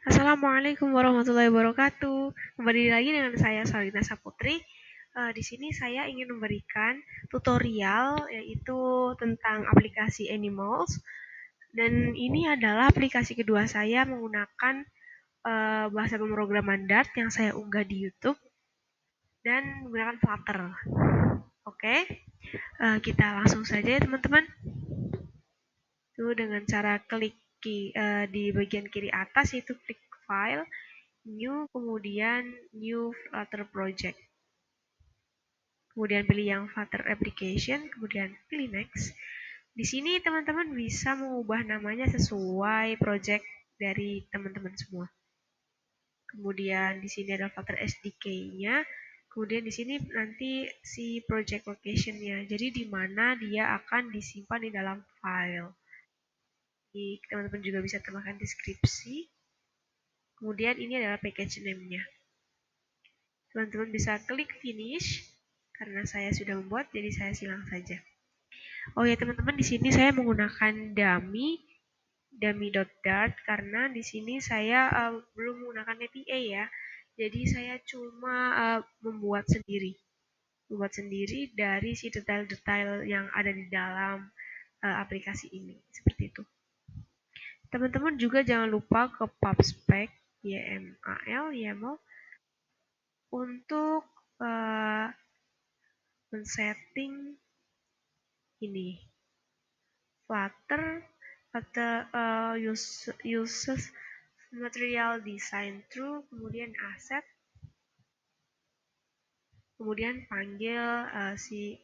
Assalamualaikum warahmatullahi wabarakatuh. Kembali lagi dengan saya Salina Saputri. Di sini saya ingin memberikan tutorial yaitu tentang aplikasi Animals. Dan ini adalah aplikasi kedua saya menggunakan bahasa pemrograman Dart yang saya unggah di YouTube dan menggunakan Flutter. Oke, kita langsung saja ya teman-teman. Itu dengan cara klik di bagian kiri atas yaitu klik File, New, kemudian New Flutter Project. Kemudian pilih yang Flutter Application, kemudian pilih Next. Di sini teman-teman bisa mengubah namanya sesuai project dari teman-teman semua. Kemudian di sini ada Flutter SDK-nya. Kemudian di sini nanti si project location-nya. Jadi di mana dia akan disimpan di dalam file. Jadi teman-teman juga bisa tambahkan deskripsi. Kemudian ini adalah package name-nya. Teman-teman bisa klik finish karena saya sudah membuat, jadi saya silang saja. Oh ya teman-teman, di sini saya menggunakan dummy.dart karena di sini saya belum menggunakan API ya. Jadi saya cuma membuat sendiri dari si detail-detail yang ada di dalam aplikasi ini. Seperti itu. Teman-teman juga jangan lupa ke pubspec YAML untuk men-setting ini Flutter uses material design through, kemudian asset, kemudian panggil si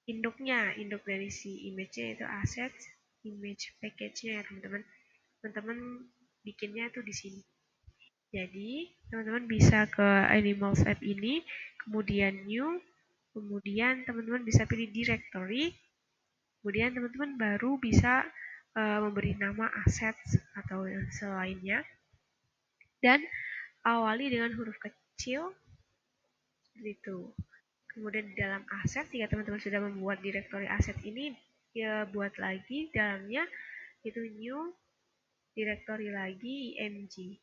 induk dari si image-nya itu asset image package-nya ya teman-teman. Teman-teman bikinnya itu di sini. Jadi teman-teman bisa ke Animals app ini, kemudian new, kemudian teman-teman bisa pilih directory. Kemudian teman-teman baru bisa memberi nama assets atau yang selainnya. Dan awali dengan huruf kecil, seperti itu. Kemudian di dalam aset, jika teman-teman sudah membuat directory aset ini, ya buat lagi dalamnya itu new directory lagi img.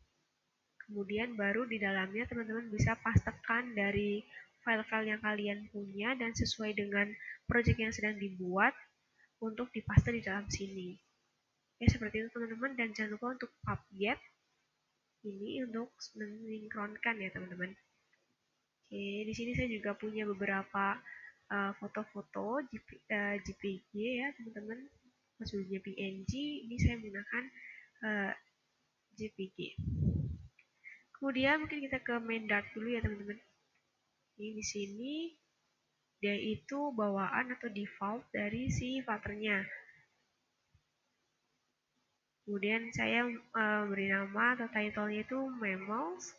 Kemudian baru di dalamnya teman-teman bisa pastekan dari file-file yang kalian punya dan sesuai dengan project yang sedang dibuat untuk dipaste di dalam sini. Ya seperti itu teman-teman, dan jangan lupa untuk pubget ini untuk mensinkronkan ya teman-teman. Oke, di sini saya juga punya beberapa foto-foto JPG ya teman-teman. Maksudnya PNG, ini saya menggunakan JPG. Kemudian mungkin kita ke main Dart dulu ya teman-teman. Ini di sini dia itu bawaan atau default dari si Flutternya. Kemudian saya beri nama atau title-nya itu mammals.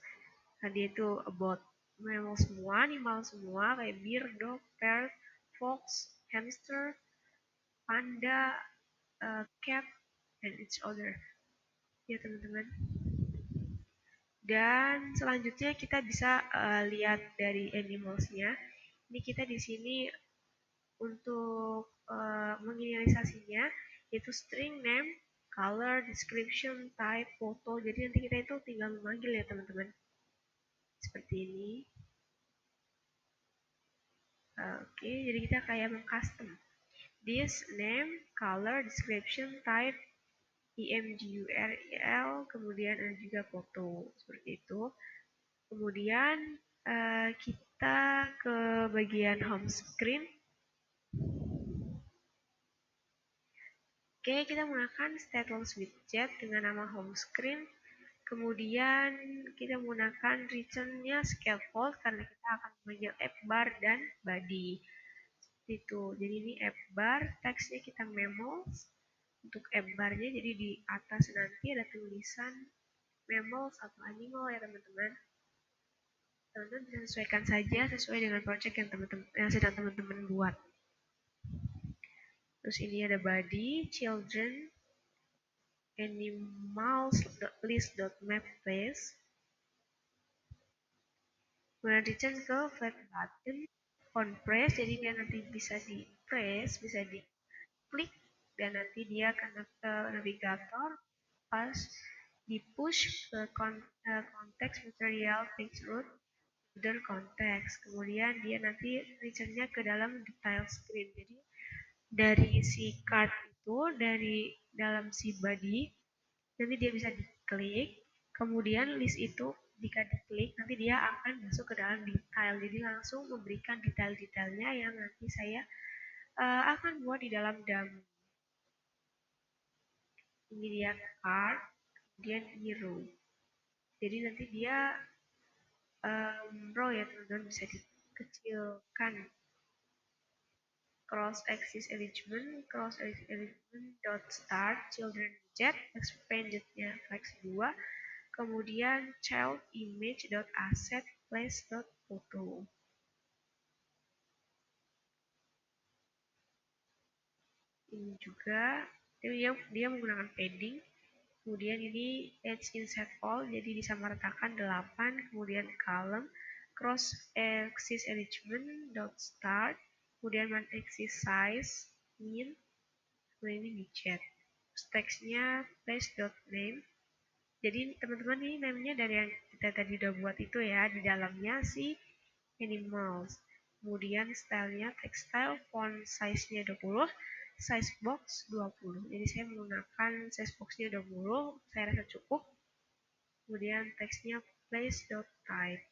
Tadi itu about mammals semua, animal semua kayak bear, dog, parrot, fox, hamster, panda, cat, and each other. Ya teman-teman. Dan selanjutnya kita bisa lihat dari animals-nya. Ini kita di sini untuk menginisialisasinya yaitu string name, color, description, type, foto. Jadi nanti kita itu tinggal memanggil ya teman-teman. Seperti ini. Oke, jadi kita kayak mengcustom. This name, color, description, type, img URL, kemudian ada juga foto. Seperti itu. Kemudian kita ke bagian home screen. Oke, kita menggunakan stateless widget dengan nama home screen. Kemudian kita menggunakan return-nya scaffold karena kita akan memanggil app bar dan body. Seperti itu. Jadi ini app bar, teksnya kita mammals. Untuk app bar-nya jadi di atas nanti ada tulisan mammals atau animal ya teman-teman. Teman-teman bisa sesuaikan saja sesuai dengan project yang sedang teman-teman buat. Terus ini ada body, children, animals list.map place. Kemudian return ke flat button on press, jadi dia nanti bisa di press, bisa diklik dan nanti dia akan ke navigator pas di push ke konteks material text root folder konteks. Kemudian dia nanti return-nya ke dalam detail screen. Jadi dari si card itu, dari dalam si body, nanti dia bisa diklik. Kemudian list itu jika diklik, nanti dia akan masuk ke dalam detail. Jadi langsung memberikan detail-detailnya yang nanti saya akan buat di dalam dummy. Ini dia card, kemudian ini row. Jadi nanti dia row ya teman-teman, bisa dikecilkan. Cross axis arrangement dot start children widget expandednya flex 2, kemudian child image dot asset place dot photo. Ini juga dia menggunakan padding. Kemudian ini edge insert all, jadi disamaratakan 8, kemudian column cross axis arrangement dot start, kemudian one axis size min, kemudian ini widget. Teksnya place dot name. Jadi teman-teman ini namanya dari yang kita tadi udah buat itu ya, di dalamnya si animals. Kemudian stylenya textile, font size-nya 20, size box 20. Jadi saya menggunakan size box-nya 20, saya rasa cukup. Kemudian teksnya place.type.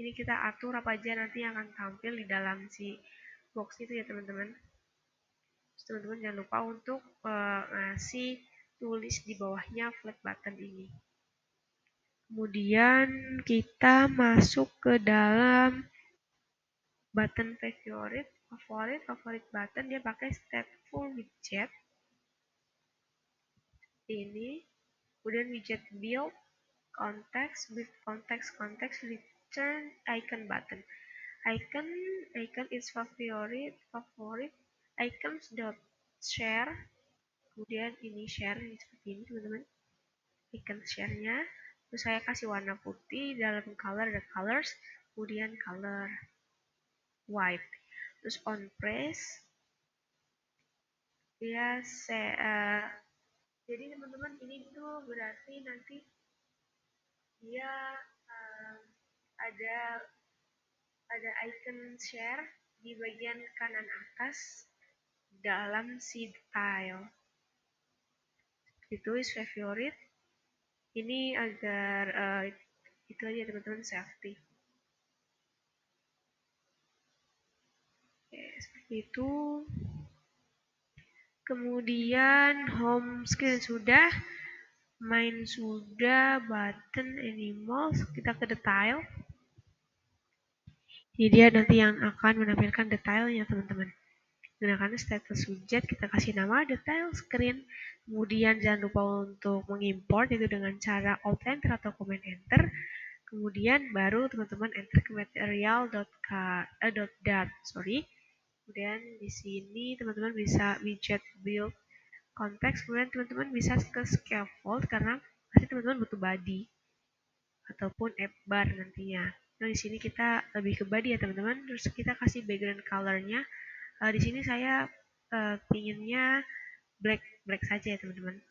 Ini kita atur apa aja nanti yang akan tampil di dalam si box itu ya teman-teman. Teman-teman jangan lupa untuk ngasih tulis di bawahnya flag button ini. Kemudian kita masuk ke dalam button favorit button, dia pakai stateful widget ini. Kemudian widget build context with context return icon button. Icon is favorit icons dot share. Kemudian ini share seperti ini teman-teman, icon share-nya. Terus saya kasih warna putih, dalam color ada colors, kemudian color white. Terus on press dia jadi teman-teman ini tuh berarti nanti dia ada icon share di bagian kanan atas dalam si tile. Itu is favorite. Ini agar itu aja teman-teman, safety. Oke, seperti itu. Kemudian home screen sudah, main sudah, button, animals, kita ke detail. Jadi dia nanti yang akan menampilkan detailnya teman-teman. Gunakan status widget, kita kasih nama detail screen. Kemudian jangan lupa untuk mengimport itu dengan cara alt enter atau command enter. Kemudian baru teman-teman enter ke material.dart. Kemudian di sini teman-teman bisa widget build konteks. Kemudian teman-teman bisa ke scaffold karena pasti teman-teman butuh body ataupun app bar nantinya. Nah di sini kita lebih ke body ya teman-teman. Terus kita kasih background colornya. Di sini saya pinginnya black saja ya teman-teman.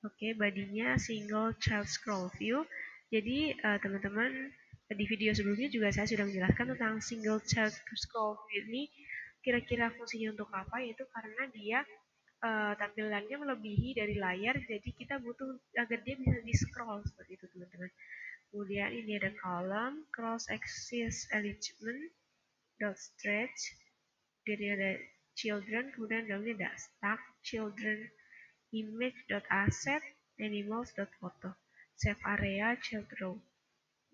Oke, badinya single child scroll view. Jadi teman-teman di video sebelumnya juga saya sudah menjelaskan tentang single child scroll view ini kira-kira fungsinya untuk apa, yaitu karena dia tampilannya melebihi dari layar, jadi kita butuh agar dia bisa di scroll seperti itu teman-teman. Kemudian ini ada column cross axis arrangement dot stretch. Jadi ada children, kemudian dalamnya ada stack children image.asset animals.photo save area child row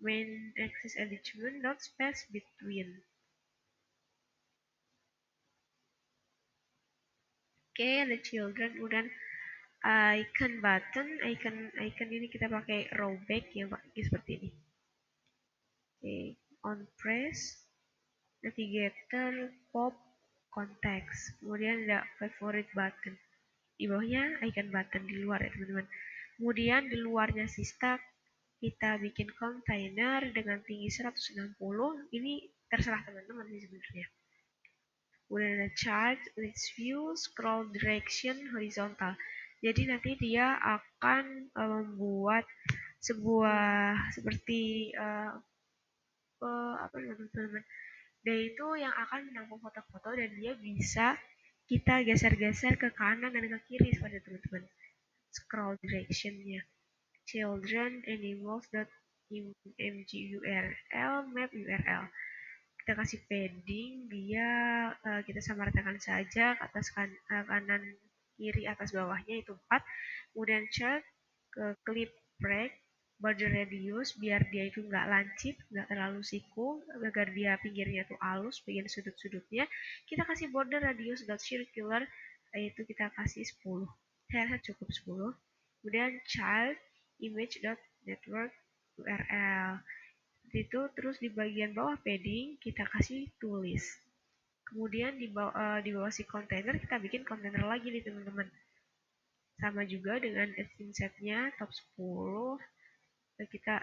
main axis arrangement.space between. Oke, ada children, kemudian icon button, icon ini kita pakai row back yang seperti ini. Oke, on press, navigator, pop, konteks, kemudian ada favorite button. Di bawahnya icon button di luar ya teman-teman. Kemudian di luarnya si stack kita bikin container dengan tinggi 160. Ini terserah teman-teman sih sebenarnya. Kemudian ada chart, list view, scroll direction, horizontal. Jadi nanti dia akan membuat sebuah seperti apa namanya teman-teman. Dia itu yang akan menampung foto-foto dan dia bisa kita geser-geser ke kanan dan ke kiri seperti teman-teman. Scroll directionnya. Children animals mgurl map URL. Kita kasih padding, dia kita samaratakan saja ke atas kanan kiri atas bawahnya itu 4. Kemudian chart ke clip break border radius biar dia itu nggak lancip, nggak terlalu siku, agar dia pinggirnya tuh halus bagian sudut-sudutnya. Kita kasih border radius dot circular, yaitu kita kasih 10. Saya rasa cukup 10. Kemudian child image dot network URL itu, terus di bagian bawah padding kita kasih tulis. Kemudian di bawah si kontainer kita bikin kontainer lagi nih teman-teman. Sama juga dengan insetnya top 10 kita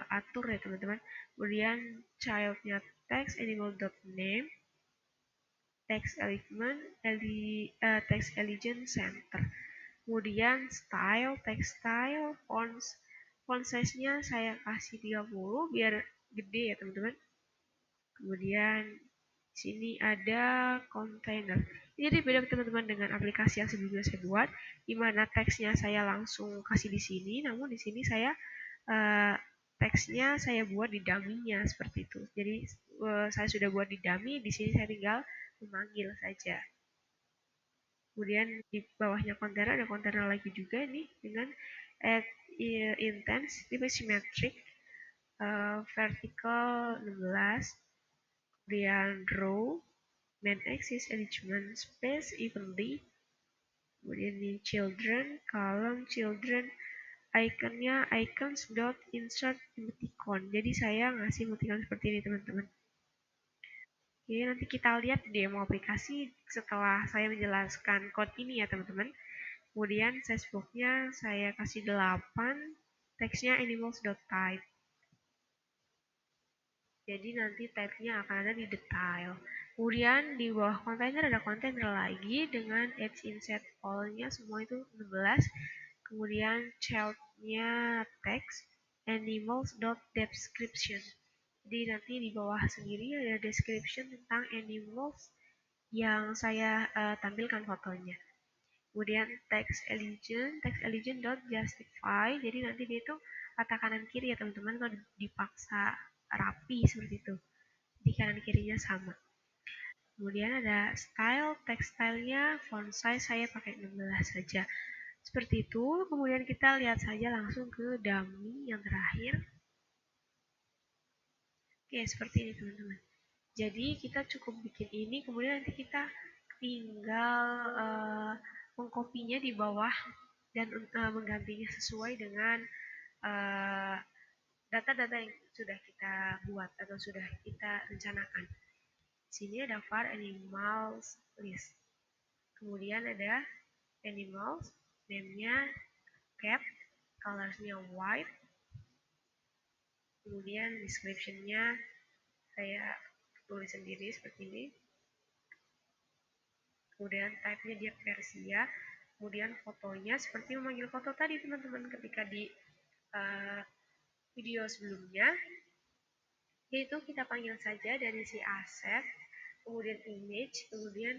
atur ya teman-teman. Kemudian childnya text animal.name, text element, text elegant center. Kemudian style, text style, font size-nya saya kasih 30 biar gede ya teman-teman. Kemudian sini ada container. Jadi beda teman-teman dengan aplikasi yang sebelumnya saya buat, di mana teksnya saya langsung kasih di sini, namun di sini saya teksnya saya buat di dummy-nya seperti itu. Jadi saya sudah buat di dummy, di sini saya tinggal memanggil saja. Kemudian di bawahnya kontainer ada kontainer lagi juga nih dengan add intense, tipe symmetric, vertical 16, kemudian row, main axis alignment space evenly, kemudian di children, column children, iconnya icons dot insert emoticon. Jadi saya ngasih emoticon seperti ini teman-teman. Oke, nanti kita lihat di demo aplikasi setelah saya menjelaskan code ini ya teman-teman. Kemudian size box-nya saya kasih 8, teksnya animals.type. Jadi nanti type-nya akan ada di detail. Kemudian di bawah kontainer ada kontainer lagi dengan edge inset all-nya semua itu 16. Kemudian child-nya text animals.description. Jadi nanti di bawah sendiri ada description tentang animals yang saya tampilkan fotonya. Kemudian text elegant dot justify. Jadi nanti dia itu kata kanan kiri ya teman-teman, kalau dipaksa rapi seperti itu. Di kanan kirinya sama. Kemudian ada style, text stylenya font size saya pakai 16 saja. Seperti itu. Kemudian kita lihat saja langsung ke dummy yang terakhir. Oke, seperti ini teman-teman. Jadi kita cukup bikin ini, kemudian nanti kita tinggal mengkopinya di bawah dan menggantinya sesuai dengan data-data yang sudah kita buat atau sudah kita rencanakan. Sini ada var animals list. Kemudian ada animals, name-nya cat, colors-nya white. Kemudian description-nya saya tulis sendiri seperti ini. Kemudian type-nya dia Persia. Kemudian fotonya seperti memanggil foto tadi teman-teman ketika di video sebelumnya, yaitu kita panggil saja dari si aset, kemudian image, kemudian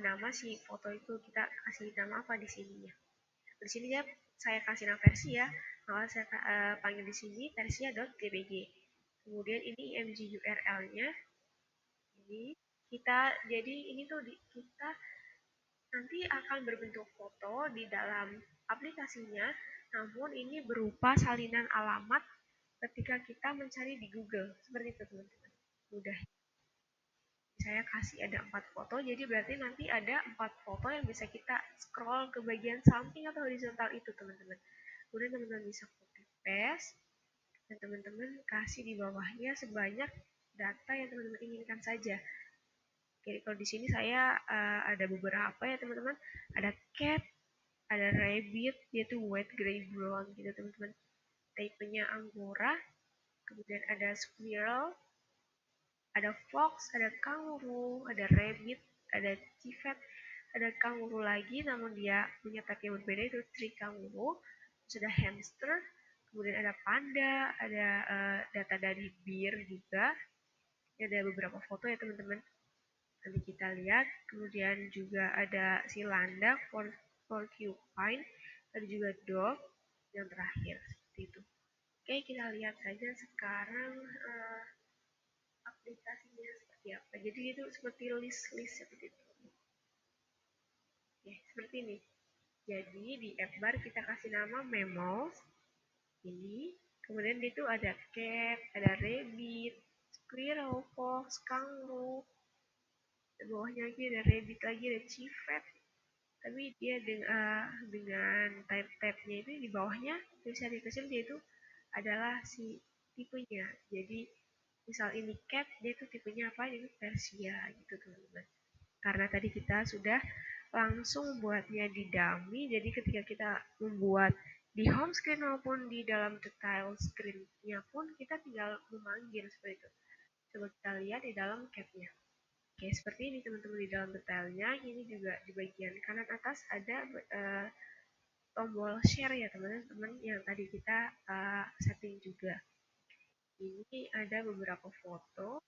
nama si foto itu kita kasih nama apa di sininya. Di sini ya saya kasih nama versi ya, maka saya panggil di sini versia.jpg. Kemudian ini img URL-nya. Ini kita jadi ini tuh kita nanti akan berbentuk foto di dalam aplikasinya, namun ini berupa salinan alamat ketika kita mencari di Google. Seperti itu teman-teman. Mudah. Saya kasih ada 4 foto, jadi berarti nanti ada 4 foto yang bisa kita scroll ke bagian samping atau horizontal itu teman-teman. Kemudian teman-teman bisa copy paste dan teman-teman kasih di bawahnya sebanyak data yang teman-teman inginkan saja. Oke, kalau di sini saya ada beberapa ya teman-teman. Ada cat, ada rabbit, yaitu white, gray, brown gitu teman-teman. Tipenya angora, kemudian ada squirrel, ada fox, ada kangaroo, ada rabbit, ada civet, ada kanguru lagi, namun dia punya type yang berbeda, itu tree kanguru. Terus ada hamster, kemudian ada panda, ada data dari bear juga. Ini ada beberapa foto ya teman-teman. Nanti kita lihat. Kemudian juga ada si landak, porcupine, ada juga dog, yang terakhir seperti itu. Oke, kita lihat saja sekarang aplikasinya seperti apa. Jadi itu seperti list-list seperti itu. Oke, seperti ini. Jadi di app bar kita kasih nama mammals ini. Kemudian itu ada cat, ada rabbit, squirrel, fox, kangaroo. Di bawahnya lagi ada rabbit lagi, ada civet. Tapi dia dengan type-type-nya itu di bawahnya tulisan kecil dia itu adalah si tipenya. Jadi misal ini cat, dia itu tipenya apa? Ini Persia gitu teman-teman. Karena tadi kita sudah langsung buatnya di dummy, jadi ketika kita membuat di home screen maupun di dalam detail screen-nya pun kita tinggal memanggil seperti itu. Coba kita lihat di dalam cat-nya. Oke, seperti ini teman-teman di dalam detailnya. Ini juga di bagian kanan atas ada tombol share ya teman-teman yang tadi kita setting juga. Ini ada beberapa foto.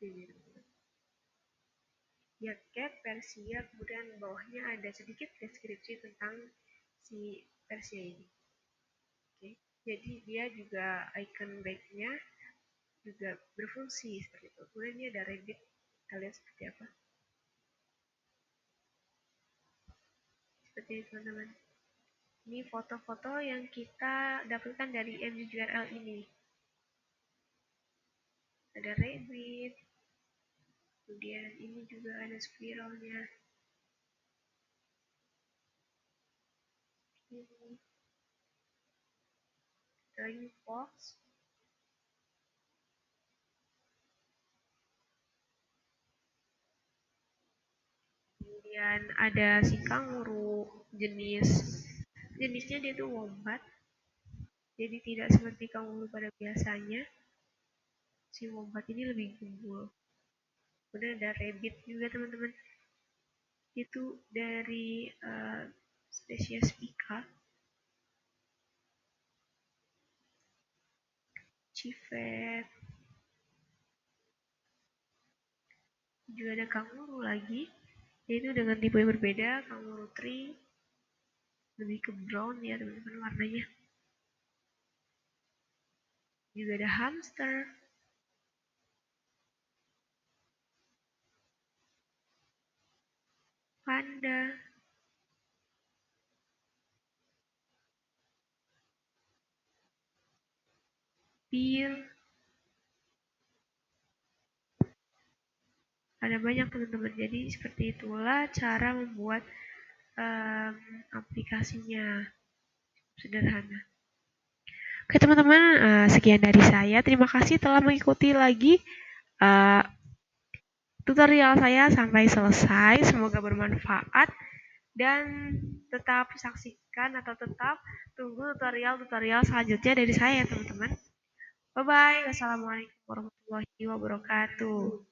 Ini ya cat Persia, kemudian bawahnya ada sedikit deskripsi tentang si Persia ini. Oke, jadi dia juga icon backnya juga berfungsi seperti itu. Kemudian ini ada rabbit, kita lihat seperti apa. Seperti itu teman-teman. Ini foto-foto yang kita dapatkan dari MJURL ini. Ada rabbit, kemudian ini juga ada squirrelnya. Ini lagi fox. Kemudian ada si kanguru, jenisnya dia tuh wombat. Jadi tidak seperti kanguru pada biasanya. Si wombat ini lebih gembul. Kemudian ada rabbit juga teman-teman. Itu dari spesies pika. Civet. Juga ada kanguru lagi. Yaitu dengan tipe yang berbeda, kanguru tree lebih ke brown ya teman-teman warnanya. Juga ada hamster. Panda. Bear. Ada banyak teman-teman. Jadi seperti itulah cara membuat aplikasinya. Sederhana. Oke teman-teman, sekian dari saya. Terima kasih telah mengikuti lagi tutorial saya sampai selesai. Semoga bermanfaat dan tetap saksikan atau tetap tunggu tutorial-tutorial selanjutnya dari saya teman-teman. Bye-bye. Wassalamualaikum warahmatullahi wabarakatuh.